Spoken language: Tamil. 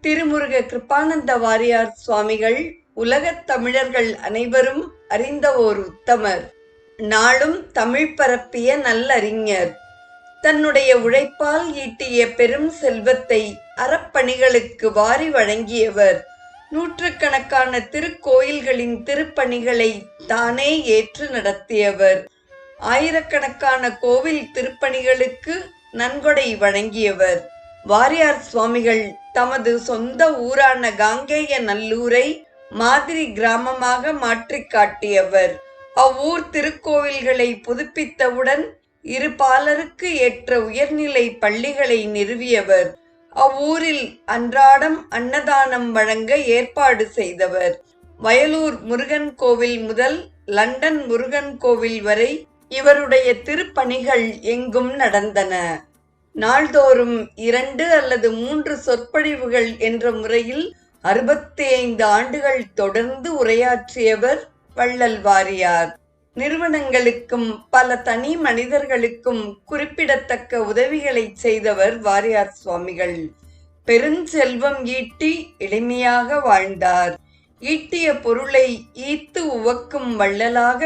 திருமுருக கிருபானந்த வாரியார் சுவாமிகள் உலகத் தமிழர்கள் அனைவரும் அறிந்த ஓர் உத்தமர். நாளும் தமிழ் பரப்பிய நல்லறிஞர். தன்னுடைய உழைப்பால் ஈட்டிய பெரும் செல்வத்தை அறப்பணிகளுக்கு வாரி வழங்கியவர். நூற்றுக்கணக்கான திருக்கோயில்களின் திருப்பணிகளை தானே ஏற்று நடத்தியவர். ஆயிரக்கணக்கான கோவில் திருப்பணிகளுக்கு நன்கொடை வழங்கியவர். வாரியார் சுவாமிகள் தமது சொந்த ஊரான காங்கேய நல்லூரை மாதிரி கிராமமாக மாற்றிக் காட்டியவர். அவ்வூர் திருக்கோவில்களை புதுப்பித்தவுடன் இருபாலருக்கு ஏற்ற உயர்நிலை பள்ளிகளை நிறுவியவர். அவ்வூரில் அன்றாடம் அன்னதானம் வழங்க ஏற்பாடு செய்தவர். வயலூர் முருகன் கோவில் முதல் லண்டன் முருகன் கோவில் வரை இவருடைய திருப்பணிகள் எங்கும் நடந்தன. நாள்தோறும் 2 அல்லது 3 சொற்பொழிவுகள் என்ற முறையில் 65 ஆண்டுகள் தொடர்ந்து உரையாற்றியவர் வள்ளல் வாரியார். நிறுவனங்களுக்கும் பல தனி மனிதர்களுக்கும் குறிப்பிடத்தக்க உதவிகளை செய்தவர் வாரியார் சுவாமிகள். பெருஞ்செல்வம் ஈட்டி எளிமையாக வாழ்ந்தார். ஈட்டிய பொருளை ஈத்து உவக்கும் வள்ளலாக